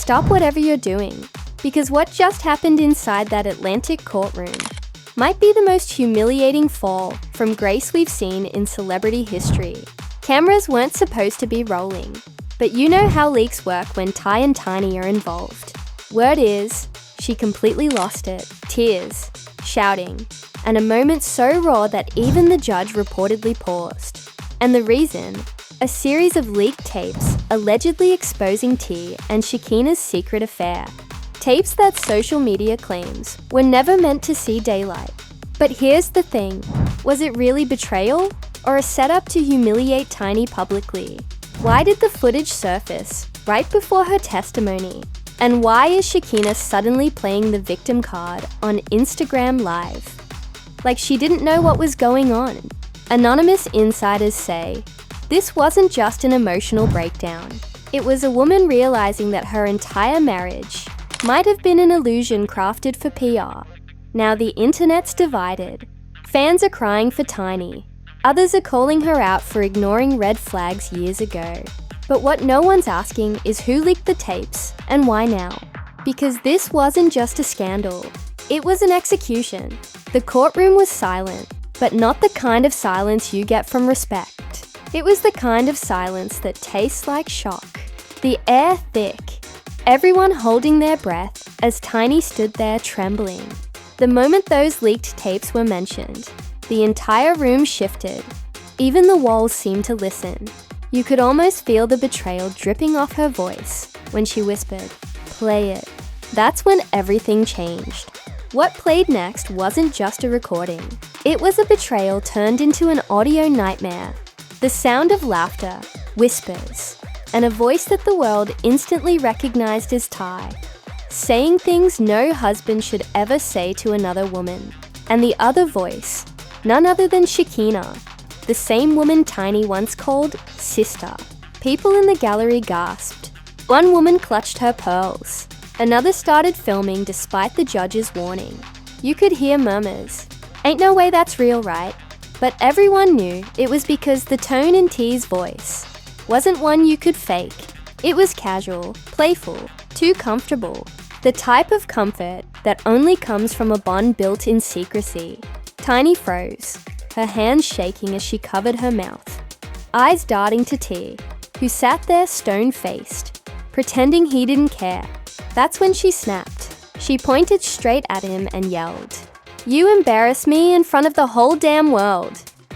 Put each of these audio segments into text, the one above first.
stop whatever you're doing, because what just happened inside that Atlantic courtroom might be the most humiliating fall from grace we've seen in celebrity history. Cameras weren't supposed to be rolling, but you know how leaks work when Ty and Tiny are involved. Word is, she completely lost it, tears, shouting, and a moment so raw that even the judge reportedly paused. And the reason? A series of leaked tapes allegedly exposing T and Shekinah's secret affair. Tapes that social media claims were never meant to see daylight. But here's the thing, was it really betrayal or a setup to humiliate Tiny publicly? Why did the footage surface right before her testimony? And why is Shekinah suddenly playing the victim card on Instagram Live? Like she didn't know what was going on. Anonymous insiders say, this wasn't just an emotional breakdown. It was a woman realizing that her entire marriage might have been an illusion crafted for PR. Now the internet's divided. Fans are crying for Tiny. Others are calling her out for ignoring red flags years ago. But what no one's asking is who leaked the tapes and why now? Because this wasn't just a scandal. It was an execution. The courtroom was silent, but not the kind of silence you get from respect. It was the kind of silence that tastes like shock. The air thick. Everyone holding their breath as Tiny stood there trembling. The moment those leaked tapes were mentioned, the entire room shifted. Even the walls seemed to listen. You could almost feel the betrayal dripping off her voice when she whispered, "Play it." That's when everything changed. What played next wasn't just a recording. It was a betrayal turned into an audio nightmare. The sound of laughter, whispers, and a voice that the world instantly recognized as Ty, saying things no husband should ever say to another woman. And the other voice, none other than Shekinah, the same woman Tiny once called sister. People in the gallery gasped. One woman clutched her pearls. Another started filming despite the judge's warning. You could hear murmurs. Ain't no way that's real, right? But everyone knew it was because the tone in T's voice wasn't one you could fake. It was casual, playful, too comfortable. The type of comfort that only comes from a bond built in secrecy. Tiny froze, her hands shaking as she covered her mouth. Eyes darting to T, who sat there stone-faced, pretending he didn't care. That's when she snapped. She pointed straight at him and yelled, "You embarrass me in front of the whole damn world."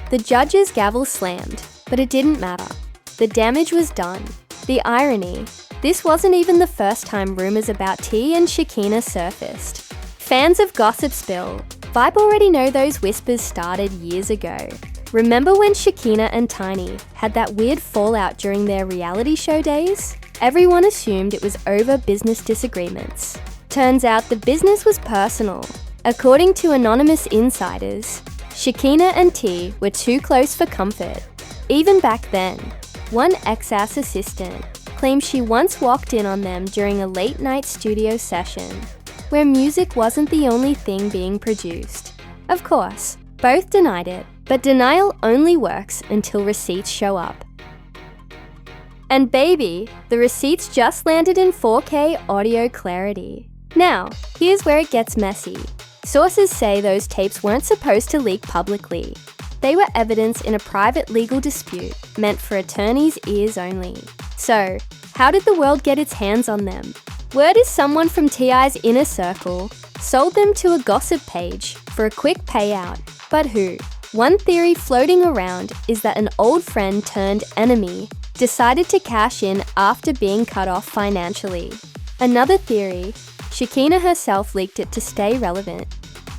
The judge's gavel slammed, but it didn't matter. The damage was done. The irony, this wasn't even the first time rumors about T and Shekinah surfaced. Fans of Gossipspill, Vibe already know those whispers started years ago. Remember when Shekinah and Tiny had that weird fallout during their reality show days? Everyone assumed it was over business disagreements. Turns out the business was personal. According to anonymous insiders, Shekinah and T were too close for comfort. Even back then, one ex-ass assistant claimed she once walked in on them during a late-night studio session, where music wasn't the only thing being produced. Of course, both denied it, but denial only works until receipts show up. And baby, the receipts just landed in 4K audio clarity. Now, here's where it gets messy. Sources say those tapes weren't supposed to leak publicly. They were evidence in a private legal dispute meant for attorneys' ears only. So, how did the world get its hands on them? Word is someone from T.I.'s inner circle sold them to a gossip page for a quick payout. But who? One theory floating around is that an old friend turned enemy decided to cash in after being cut off financially. Another theory, Shekinah herself leaked it to stay relevant,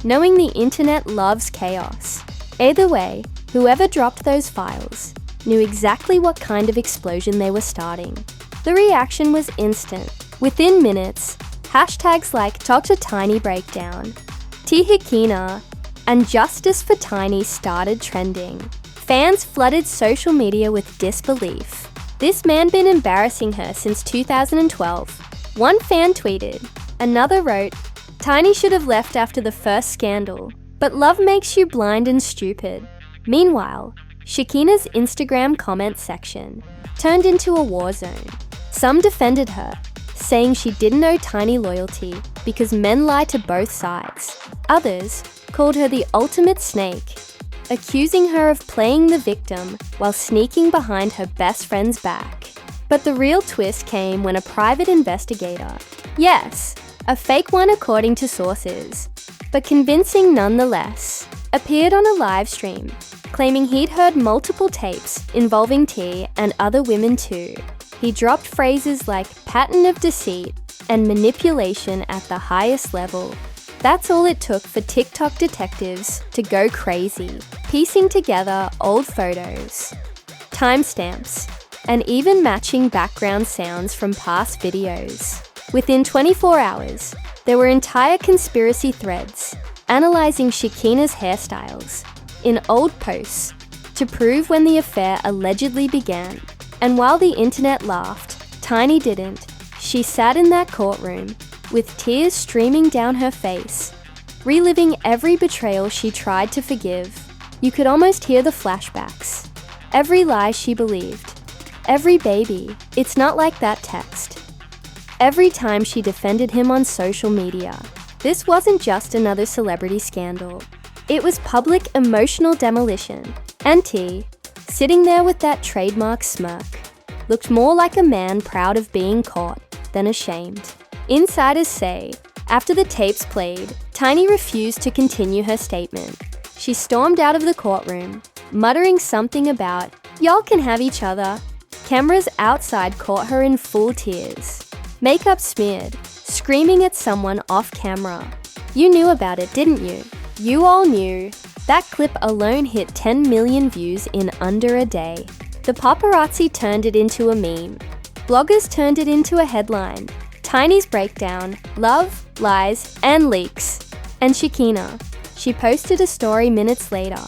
knowing the internet loves chaos. Either way, whoever dropped those files knew exactly what kind of explosion they were starting. The reaction was instant. Within minutes, hashtags like Talk to Tiny Breakdown, Shekinah, and Justice for Tiny started trending. Fans flooded social media with disbelief. This man been embarrassing her since 2012. One fan tweeted. Another wrote, "Tiny should have left after the first scandal, but love makes you blind and stupid." Meanwhile, Shekinah's Instagram comment section turned into a war zone. Some defended her, saying she didn't owe Tiny loyalty because men lie to both sides. Others called her the ultimate snake, accusing her of playing the victim while sneaking behind her best friend's back. But the real twist came when a private investigator, yes, a fake one according to sources, but convincing nonetheless, appeared on a live stream, claiming he'd heard multiple tapes involving T and other women too. He dropped phrases like pattern of deceit and manipulation at the highest level. That's all it took for TikTok detectives to go crazy, piecing together old photos, timestamps, and even matching background sounds from past videos. Within 24 hours, there were entire conspiracy threads analyzing Shekinah's hairstyles in old posts to prove when the affair allegedly began. And while the internet laughed, Tiny didn't. She sat in that courtroom with tears streaming down her face, reliving every betrayal she tried to forgive. You could almost hear the flashbacks. Every lie she believed. Every baby, it's not like that text. Every time she defended him on social media. This wasn't just another celebrity scandal. It was public emotional demolition. And T, sitting there with that trademark smirk, looked more like a man proud of being caught than ashamed. Insiders say, after the tapes played, Tiny refused to continue her statement. She stormed out of the courtroom, muttering something about, "Y'all can have each other." Cameras outside caught her in full tears, makeup smeared, screaming at someone off camera. You knew about it, didn't you? You all knew. That clip alone hit 10 million views in under a day. The paparazzi turned it into a meme. Bloggers turned it into a headline. Tiny's breakdown, love, lies, and leaks. And Shekinah. She posted a story minutes later,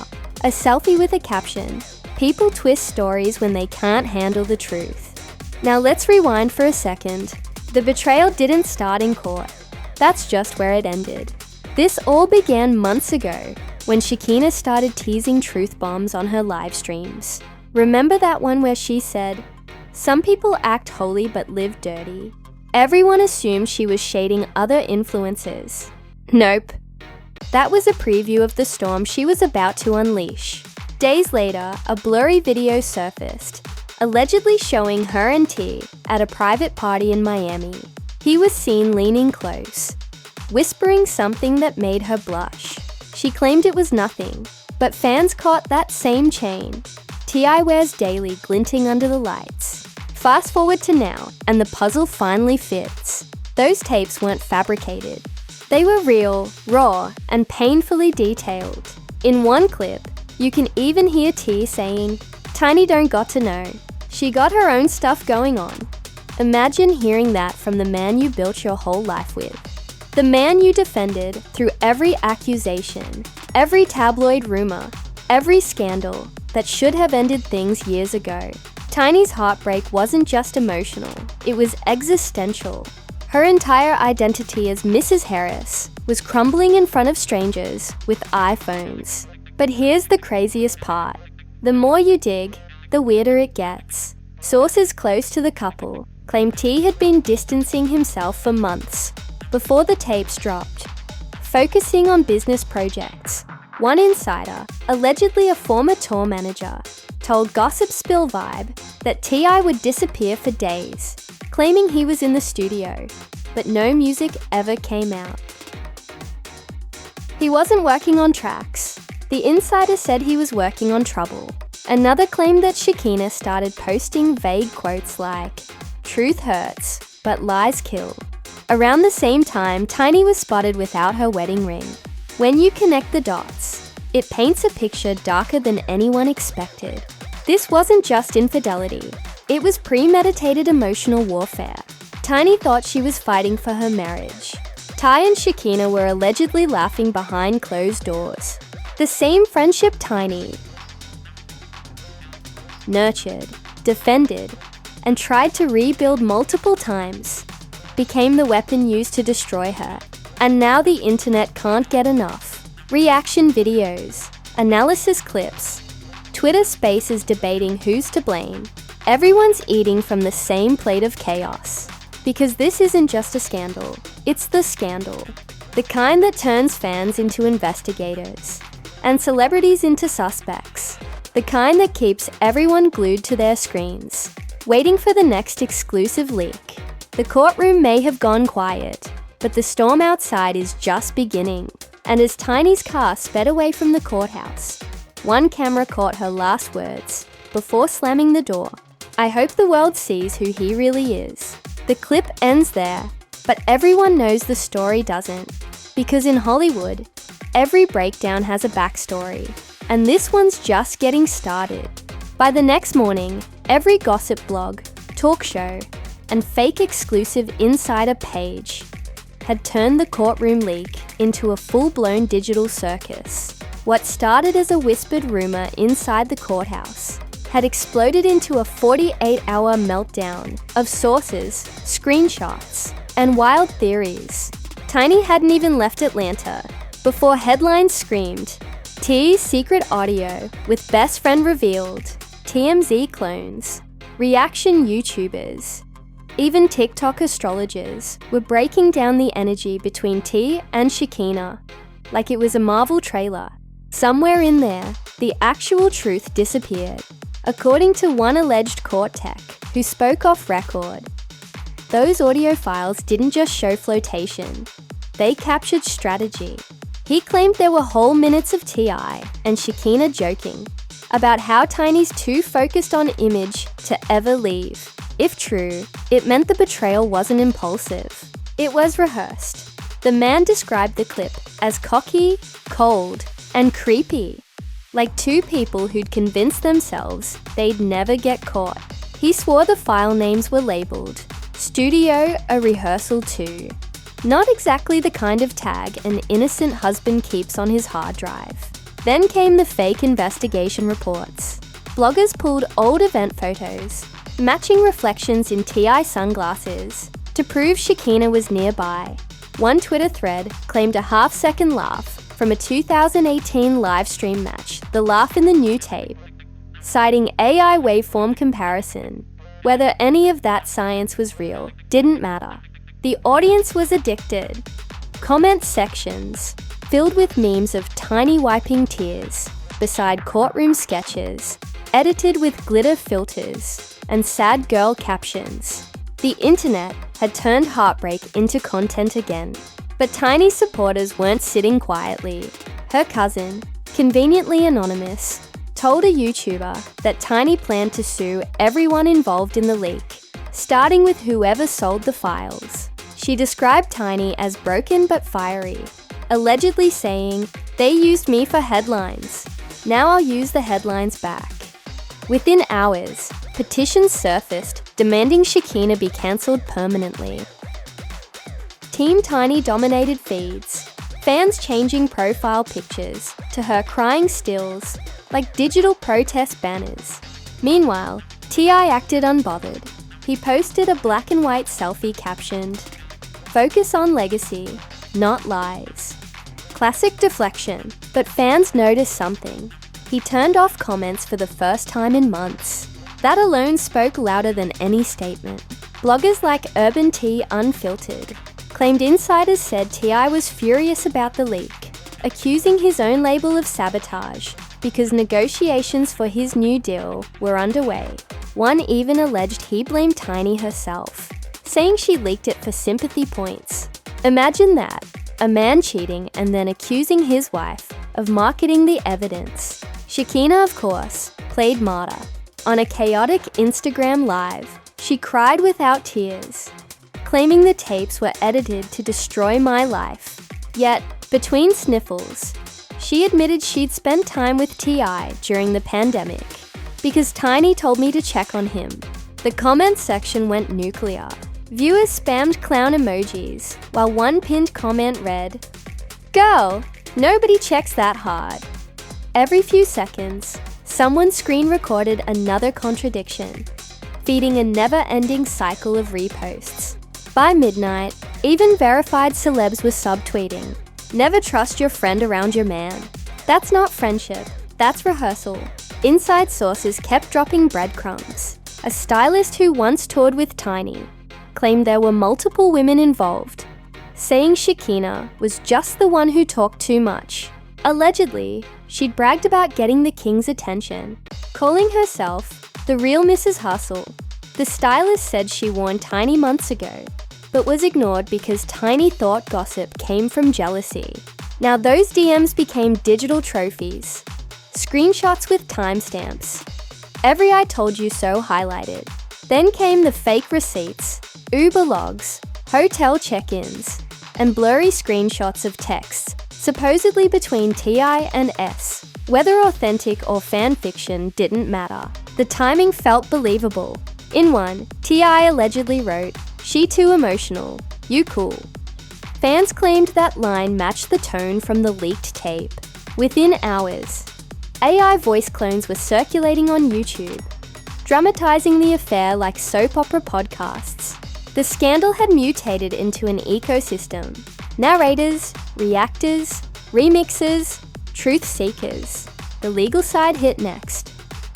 a selfie with a caption, "People twist stories when they can't handle the truth." Now let's rewind for a second. The betrayal didn't start in court. That's just where it ended. This all began months ago when Shekinah started teasing truth bombs on her live streams. Remember that one where she said, "Some people act holy but live dirty"? Everyone assumed she was shading other influencers. Nope. That was a preview of the storm she was about to unleash. Days later, a blurry video surfaced, allegedly showing her and T at a private party in Miami. He was seen leaning close, whispering something that made her blush. She claimed it was nothing, but fans caught that same chain T.I. wears daily glinting under the lights. Fast forward to now, and the puzzle finally fits. Those tapes weren't fabricated. They were real, raw, and painfully detailed. In one clip, you can even hear T saying, "Tiny don't got to know. She got her own stuff going on." Imagine hearing that from the man you built your whole life with. The man you defended through every accusation, every tabloid rumor, every scandal that should have ended things years ago. Tiny's heartbreak wasn't just emotional, it was existential. Her entire identity as Mrs. Harris was crumbling in front of strangers with iPhones. But here's the craziest part. The more you dig, the weirder it gets. Sources close to the couple claim T had been distancing himself for months before the tapes dropped, focusing on business projects. One insider, allegedly a former tour manager, told Gossip Spill Vibe that T.I. would disappear for days, claiming he was in the studio, but no music ever came out. He wasn't working on tracks. The insider said he was working on trouble. Another claimed that Shekinah started posting vague quotes like, "Truth hurts, but lies kill." Around the same time, Tiny was spotted without her wedding ring. When you connect the dots, it paints a picture darker than anyone expected. This wasn't just infidelity. It was premeditated emotional warfare. Tiny thought she was fighting for her marriage. Ty and Shekinah were allegedly laughing behind closed doors. The same friendship Tiny nurtured, defended, and tried to rebuild multiple times became the weapon used to destroy her. And now the internet can't get enough. Reaction videos, analysis clips, Twitter spaces debating who's to blame. Everyone's eating from the same plate of chaos. Because this isn't just a scandal, it's the scandal. The kind that turns fans into investigators, and celebrities into suspects. The kind that keeps everyone glued to their screens, waiting for the next exclusive leak. The courtroom may have gone quiet, but the storm outside is just beginning. And as Tiny's car sped away from the courthouse, one camera caught her last words before slamming the door. "I hope the world sees who he really is." The clip ends there, but everyone knows the story doesn't. Because in Hollywood, every breakdown has a backstory, and this one's just getting started. By the next morning, every gossip blog, talk show, and fake exclusive insider page had turned the courtroom leak into a full-blown digital circus. What started as a whispered rumor inside the courthouse had exploded into a 48-hour meltdown of sources, screenshots, and wild theories. Tiny hadn't even left Atlanta before headlines screamed, "T's secret audio with best friend revealed," TMZ clones, reaction YouTubers, even TikTok astrologers were breaking down the energy between T and Shekinah like it was a Marvel trailer. Somewhere in there, the actual truth disappeared. According to one alleged court tech who spoke off record, those audio files didn't just show flotation, they captured strategy. He claimed there were whole minutes of T.I. and Shekinah joking about how Tiny's too focused on image to ever leave. If true, it meant the betrayal wasn't impulsive. It was rehearsed. The man described the clip as cocky, cold, and creepy, like two people who'd convinced themselves they'd never get caught. He swore the file names were labeled "Studio a Rehearsal 2. Not exactly the kind of tag an innocent husband keeps on his hard drive. Then came the fake investigation reports. Bloggers pulled old event photos, matching reflections in T.I. sunglasses, to prove Shekinah was nearby. One Twitter thread claimed a half-second laugh from a 2018 live stream match, the laugh in the new tape, citing AI waveform comparison. Whether any of that science was real didn't matter. The audience was addicted. Comment sections filled with memes of Tiny wiping tears beside courtroom sketches, edited with glitter filters and sad girl captions. The internet had turned heartbreak into content again. But Tiny's supporters weren't sitting quietly. Her cousin, conveniently anonymous, told a YouTuber that Tiny planned to sue everyone involved in the leak, starting with whoever sold the files. She described Tiny as broken but fiery, allegedly saying, "They used me for headlines. Now I'll use the headlines back." Within hours, petitions surfaced demanding Shekinah be cancelled permanently. Team Tiny dominated feeds, fans changing profile pictures to her crying stills like digital protest banners. Meanwhile, T.I. acted unbothered. He posted a black and white selfie captioned, "Focus on legacy, not lies." Classic deflection, but fans noticed something. He turned off comments for the first time in months. That alone spoke louder than any statement. Bloggers like Urban T Unfiltered claimed insiders said T.I. was furious about the leak, accusing his own label of sabotage because negotiations for his new deal were underway. One even alleged he blamed Tiny herself, saying she leaked it for sympathy points. Imagine that, a man cheating and then accusing his wife of marketing the evidence. Shekinah, of course, played martyr. On a chaotic Instagram live, she cried without tears, claiming the tapes were edited to destroy my life. Yet, between sniffles, she admitted she'd spent time with T.I. during the pandemic, because Tiny told me to check on him. The comments section went nuclear. Viewers spammed clown emojis, while one pinned comment read, "Girl, nobody checks that hard." Every few seconds, someone screen recorded another contradiction, feeding a never-ending cycle of reposts. By midnight, even verified celebs were subtweeting, "Never trust your friend around your man. That's not friendship, that's rehearsal." Inside sources kept dropping breadcrumbs. A stylist who once toured with Tiny claimed there were multiple women involved, saying Shekinah was just the one who talked too much. Allegedly, she'd bragged about getting the king's attention, calling herself the real Mrs. Hustle. The stylist said she warned Tiny months ago, but was ignored because Tiny thought gossip came from jealousy. Now those DMs became digital trophies, screenshots with timestamps, every I told you so highlighted. Then came the fake receipts, Uber logs, hotel check-ins, and blurry screenshots of texts, supposedly between T.I. and S. Whether authentic or fan fiction didn't matter. The timing felt believable. In one, T.I. allegedly wrote, "She too emotional, you cool." Fans claimed that line matched the tone from the leaked tape. Within hours, AI voice clones were circulating on YouTube, dramatizing the affair like soap opera podcasts. The scandal had mutated into an ecosystem. Narrators, reactors, remixers, truth seekers. The legal side hit next.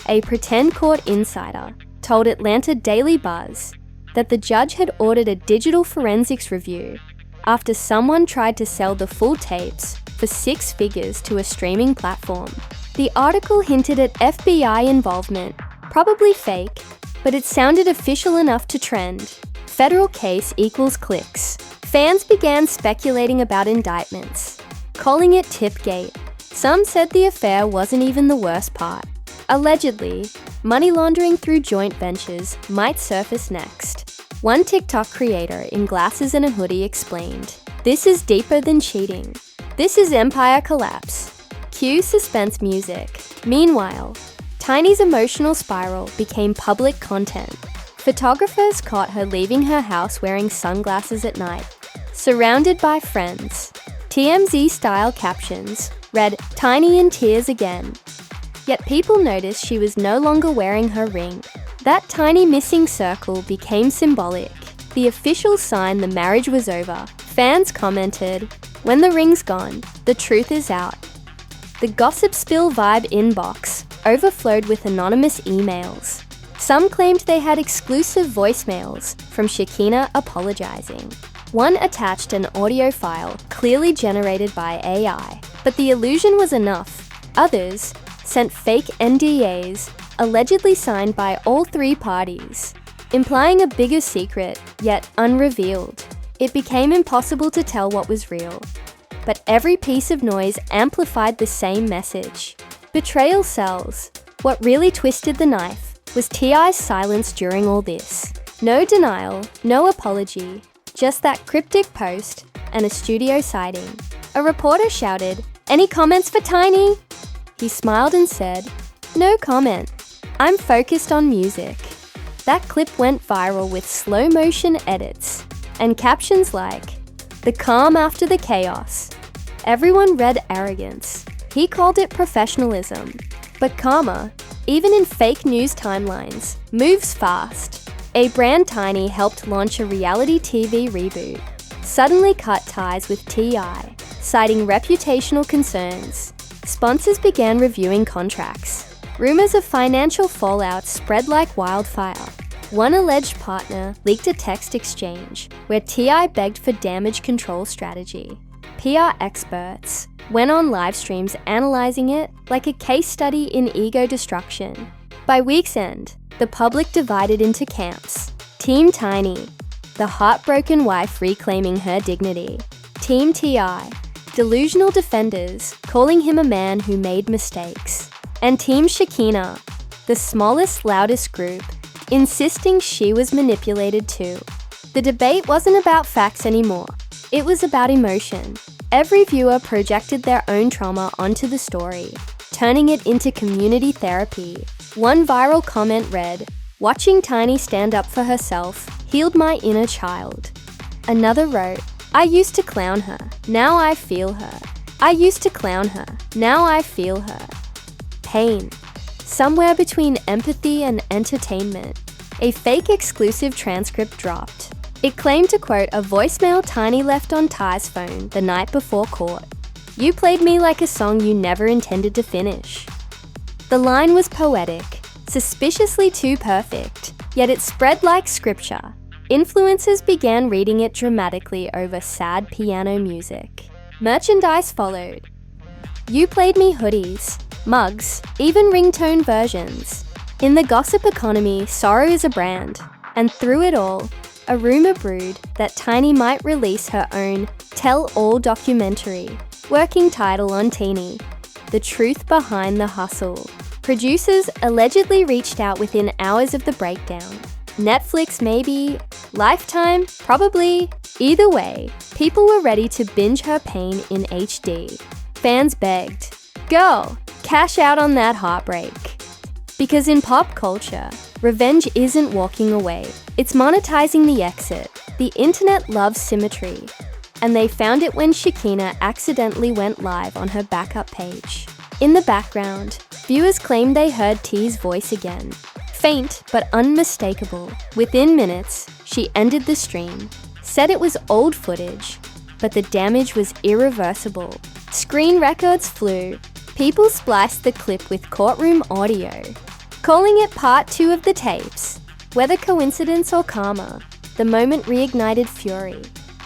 A pretend court insider told Atlanta Daily Buzz that the judge had ordered a digital forensics review after someone tried to sell the full tapes for 6 figures to a streaming platform. The article hinted at FBI involvement, probably fake, but it sounded official enough to trend. Federal case equals clicks. Fans began speculating about indictments, calling it Tipgate. Some said the affair wasn't even the worst part. Allegedly, money laundering through joint ventures might surface next. One TikTok creator in glasses and a hoodie explained, "This is deeper than cheating. This is empire collapse." Cue suspense music. Meanwhile, Tiny's emotional spiral became public content. Photographers caught her leaving her house wearing sunglasses at night, surrounded by friends. TMZ-style captions read, "Tiny in tears again." Yet people noticed she was no longer wearing her ring. That tiny missing circle became symbolic, the official sign the marriage was over. Fans commented, "When the ring's gone, the truth is out." The gossip spill vibe inbox overflowed with anonymous emails. Some claimed they had exclusive voicemails from Shekinah apologizing. One attached an audio file clearly generated by AI, but the illusion was enough. Others sent fake NDAs allegedly signed by all 3 parties, implying a bigger secret, yet unrevealed. It became impossible to tell what was real, but every piece of noise amplified the same message. Betrayal sells. What really twisted the knife was T.I.'s silence during all this. No denial, no apology, just that cryptic post and a studio sighting. A reporter shouted, "Any comments for Tiny?" He smiled and said, "No comment. I'm focused on music." That clip went viral with slow motion edits and captions like, "The calm after the chaos." Everyone read arrogance. He called it professionalism. But karma, even in fake news timelines, moves fast. A brand Tiny helped launch a reality TV reboot, suddenly cut ties with T.I., citing reputational concerns. Sponsors began reviewing contracts. Rumors of financial fallout spread like wildfire. One alleged partner leaked a text exchange where T.I. begged for damage control strategy. PR experts went on live streams analyzing it like a case study in ego destruction. By week's end, the public divided into camps. Team Tiny, the heartbroken wife reclaiming her dignity. Team T.I., delusional defenders calling him a man who made mistakes. And Team Shekinah, the smallest, loudest group, insisting she was manipulated too. The debate wasn't about facts anymore. It was about emotion. Every viewer projected their own trauma onto the story, turning it into community therapy. One viral comment read, "Watching Tiny stand up for herself healed my inner child." Another wrote, "I used to clown her, now I feel her. I used to clown her, now I feel her." Pain. Somewhere between empathy and entertainment, a fake exclusive transcript dropped. It claimed to quote a voicemail Tiny left on Ty's phone the night before court. "You played me like a song you never intended to finish." The line was poetic, suspiciously too perfect, yet it spread like scripture. Influencers began reading it dramatically over sad piano music. Merchandise followed. You Played Me hoodies, mugs, even ringtone versions. In the gossip economy, sorrow is a brand. And through it all, a rumor brewed that Tiny might release her own tell-all documentary, working title on Teeny, The Truth Behind the Hustle. Producers allegedly reached out within hours of the breakdown. Netflix maybe, Lifetime probably. Either way, people were ready to binge her pain in HD. Fans begged, "Girl, cash out on that heartbreak." Because in pop culture, revenge isn't walking away, it's monetizing the exit. The internet loves symmetry, and they found it when Shekinah accidentally went live on her backup page. In the background, viewers claimed they heard T's voice again. Faint but unmistakable. Within minutes, she ended the stream, said it was old footage, but the damage was irreversible. Screen records flew. People spliced the clip with courtroom audio, calling it part 2 of the tapes. Whether coincidence or karma, the moment reignited fury.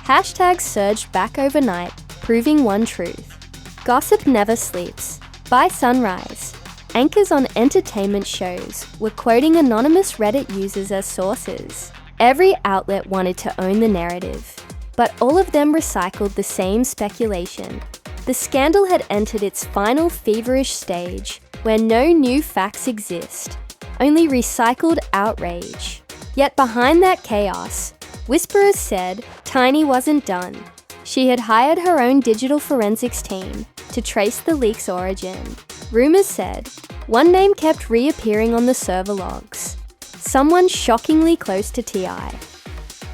Hashtags surged back overnight, proving one truth. Gossip never sleeps. By sunrise, anchors on entertainment shows were quoting anonymous Reddit users as sources. Every outlet wanted to own the narrative, but all of them recycled the same speculation. The scandal had entered its final feverish stage, where no new facts exist, only recycled outrage. Yet behind that chaos, whisperers said Tiny wasn't done. She had hired her own digital forensics team to trace the leak's origin. Rumors said one name kept reappearing on the server logs, someone shockingly close to T.I.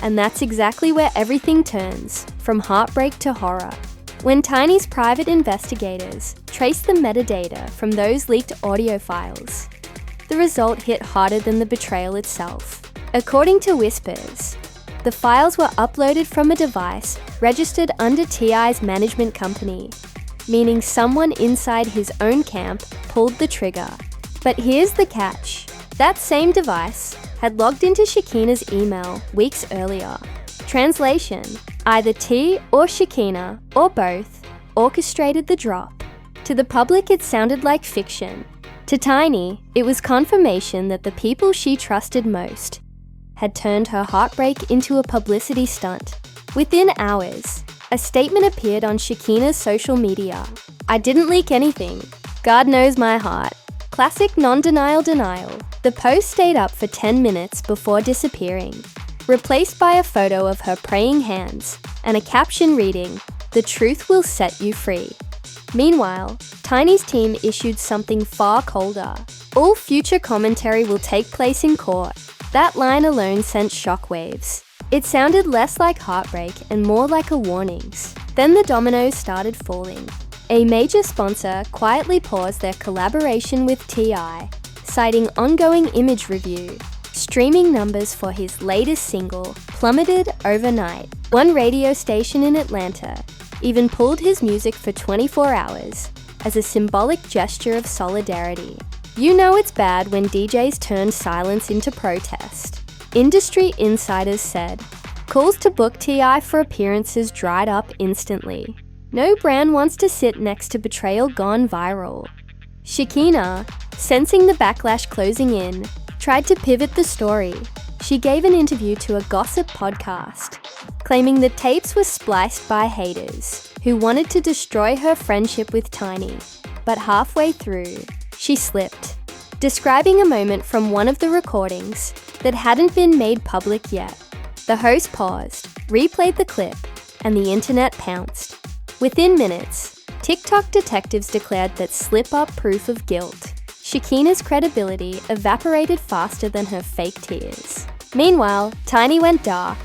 And that's exactly where everything turns, from heartbreak to horror. When Tiny's private investigators traced the metadata from those leaked audio files, the result hit harder than the betrayal itself. According to whispers, the files were uploaded from a device registered under T.I.'s management company, meaning someone inside his own camp pulled the trigger. But here's the catch. That same device had logged into Shekinah's email weeks earlier. Translation: either T or Shekinah, or both, orchestrated the drop. To the public, it sounded like fiction. To Tiny, it was confirmation that the people she trusted most had turned her heartbreak into a publicity stunt. Within hours, a statement appeared on Shekinah's social media. "I didn't leak anything. God knows my heart." Classic non-denial denial. The post stayed up for 10 minutes before disappearing, replaced by a photo of her praying hands and a caption reading, "The truth will set you free." Meanwhile, Tiny's team issued something far colder. "All future commentary will take place in court." That line alone sent shockwaves. It sounded less like heartbreak and more like a warnings. Then the dominoes started falling. A major sponsor quietly paused their collaboration with T.I., citing ongoing image review. Streaming numbers for his latest single plummeted overnight. One radio station in Atlanta even pulled his music for 24 hours as a symbolic gesture of solidarity. You know it's bad when DJs turn silence into protest. Industry insiders said calls to book T.I. for appearances dried up instantly. No brand wants to sit next to betrayal gone viral. Shekinah, sensing the backlash closing in, tried to pivot the story. She gave an interview to a gossip podcast, claiming the tapes were spliced by haters who wanted to destroy her friendship with Tiny. But halfway through, she slipped, describing a moment from one of the recordings that hadn't been made public yet. The host paused, replayed the clip, and the internet pounced. Within minutes, TikTok detectives declared that slip-up proof of guilt. Shekinah's credibility evaporated faster than her fake tears. Meanwhile, Tiny went dark.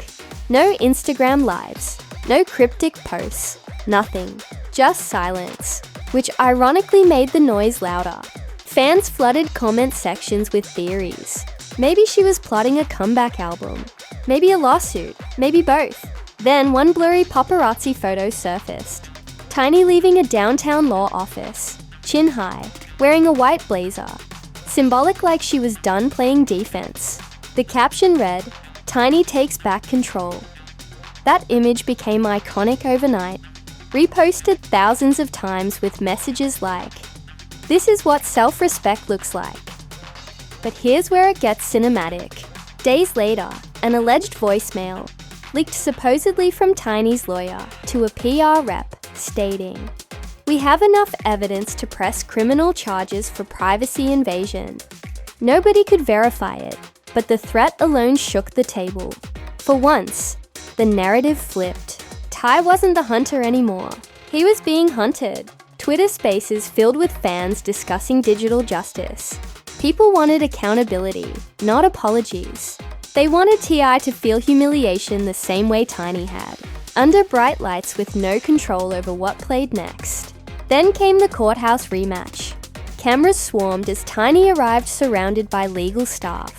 No Instagram lives, no cryptic posts, nothing. Just silence, which ironically made the noise louder. Fans flooded comment sections with theories. Maybe she was plotting a comeback album. Maybe a lawsuit. Maybe both. Then one blurry paparazzi photo surfaced. Tiny leaving a downtown law office, chin high, wearing a white blazer, symbolic like she was done playing defense. The caption read, Tiny takes back control. That image became iconic overnight, reposted thousands of times with messages like, "This is what self-respect looks like." But here's where it gets cinematic. Days later, an alleged voicemail, leaked supposedly from Tiny's lawyer to a PR rep, stating, "We have enough evidence to press criminal charges for privacy invasion." Nobody could verify it, but the threat alone shook the table. For once, the narrative flipped. Ty wasn't the hunter anymore. He was being hunted. Twitter Spaces filled with fans discussing digital justice. People wanted accountability, not apologies. They wanted T.I. to feel humiliation the same way Tiny had, under bright lights with no control over what played next. Then came the courthouse rematch. Cameras swarmed as Tiny arrived surrounded by legal staff.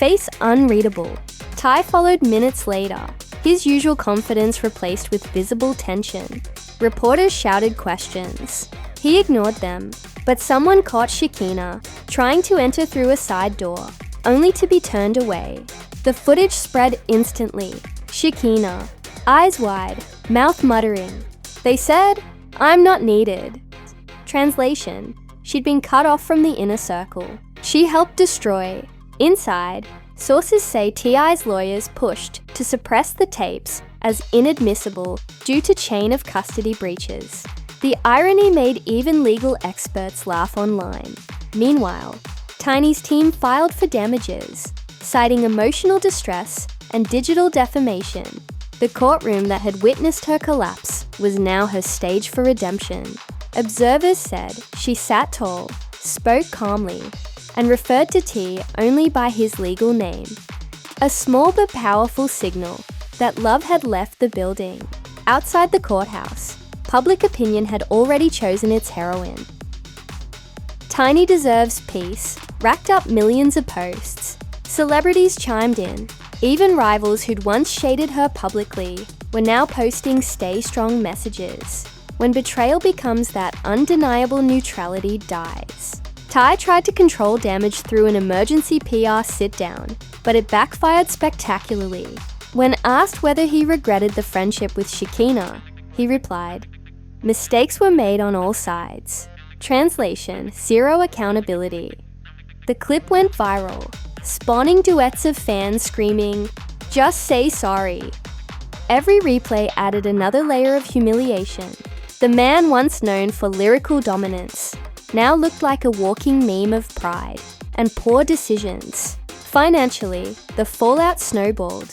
Face unreadable. Ty followed minutes later, his usual confidence replaced with visible tension. Reporters shouted questions. He ignored them, but someone caught Shekinah trying to enter through a side door, only to be turned away. The footage spread instantly. Shekinah, eyes wide, mouth muttering. They said, "I'm not needed." Translation: she'd been cut off from the inner circle. She helped destroy. Inside, sources say T.I.'s lawyers pushed to suppress the tapes as inadmissible due to chain of custody breaches. The irony made even legal experts laugh online. Meanwhile, Tiny's team filed for damages, citing emotional distress and digital defamation. The courtroom that had witnessed her collapse was now her stage for redemption. Observers said she sat tall, spoke calmly, and referred to T only by his legal name. A small but powerful signal that love had left the building. Outside the courthouse, public opinion had already chosen its heroine. Tiny deserves peace racked up millions of posts. Celebrities chimed in. Even rivals who'd once shaded her publicly were now posting "Stay Strong" messages. When betrayal becomes that undeniable neutrality dies. Ty tried to control damage through an emergency PR sit-down, but it backfired spectacularly. When asked whether he regretted the friendship with Shekinah, he replied, "Mistakes were made on all sides." Translation: zero accountability. The clip went viral, spawning duets of fans screaming, "Just say sorry." Every replay added another layer of humiliation. The man once known for lyrical dominance now looked like a walking meme of pride and poor decisions. Financially, the fallout snowballed.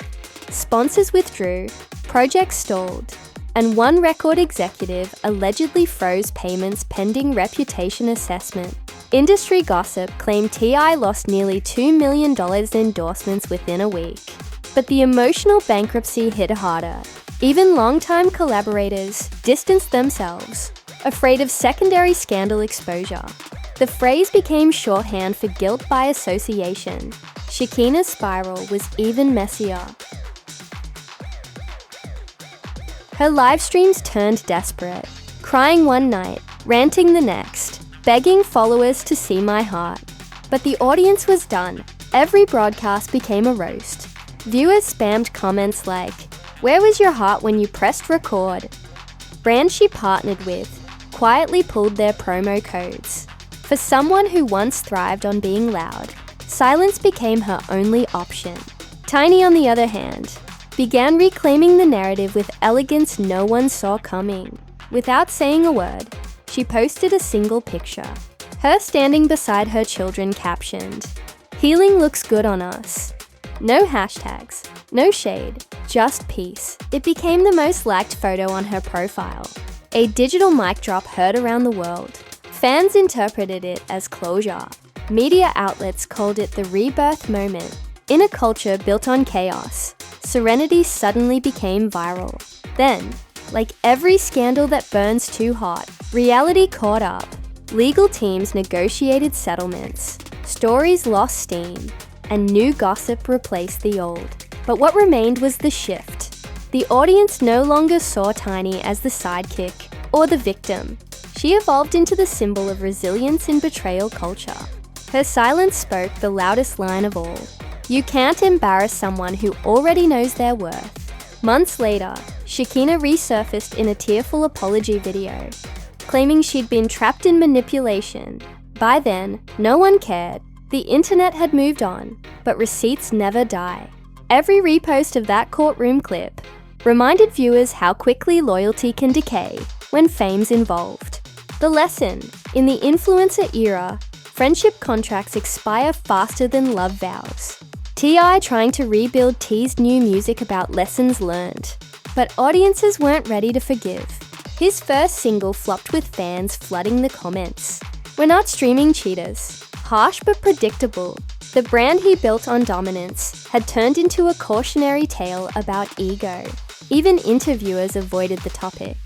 Sponsors withdrew, projects stalled, and one record executive allegedly froze payments pending reputation assessment. Industry gossip claimed T.I. lost nearly $2 million in endorsements within a week. But the emotional bankruptcy hit harder. Even longtime collaborators distanced themselves, afraid of secondary scandal exposure. The phrase became shorthand for guilt by association. Shekinah's spiral was even messier. Her live streams turned desperate, crying one night, ranting the next, begging followers to see my heart. But the audience was done. Every broadcast became a roast. Viewers spammed comments like, "Where was your heart when you pressed record?" Brands she partnered with quietly pulled their promo codes. For someone who once thrived on being loud, silence became her only option. Tiny, on the other hand, began reclaiming the narrative with elegance no one saw coming. Without saying a word, she posted a single picture. Her standing beside her children captioned, "Healing looks good on us." No hashtags, no shade, just peace. It became the most liked photo on her profile. A digital mic drop heard around the world. Fans interpreted it as closure. Media outlets called it the rebirth moment. In a culture built on chaos, serenity suddenly became viral. Then, like every scandal that burns too hot, reality caught up. Legal teams negotiated settlements. Stories lost steam. And new gossip replaced the old. But what remained was the shift. The audience no longer saw Tiny as the sidekick or the victim. She evolved into the symbol of resilience in betrayal culture. Her silence spoke the loudest line of all. You can't embarrass someone who already knows their worth. Months later, Shekinah resurfaced in a tearful apology video, claiming she'd been trapped in manipulation. By then, no one cared. The internet had moved on, but receipts never die. Every repost of that courtroom clip reminded viewers how quickly loyalty can decay when fame's involved. The lesson: in the influencer era, friendship contracts expire faster than love vows. T.I. trying to rebuild teased new music about lessons learned, but audiences weren't ready to forgive. His first single flopped with fans flooding the comments. "We're not streaming cheaters." Harsh but predictable, the brand he built on dominance had turned into a cautionary tale about ego. Even interviewers avoided the topic,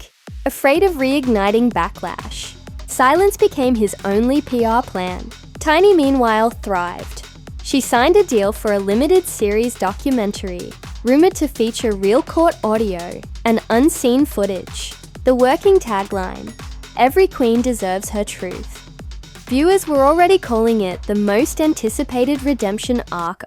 afraid of reigniting backlash. Silence became his only PR plan. Tiny, meanwhile, thrived. She signed a deal for a limited series documentary, rumored to feature real court audio and unseen footage. The working tagline: "Every queen deserves her truth." Viewers were already calling it the most anticipated redemption arc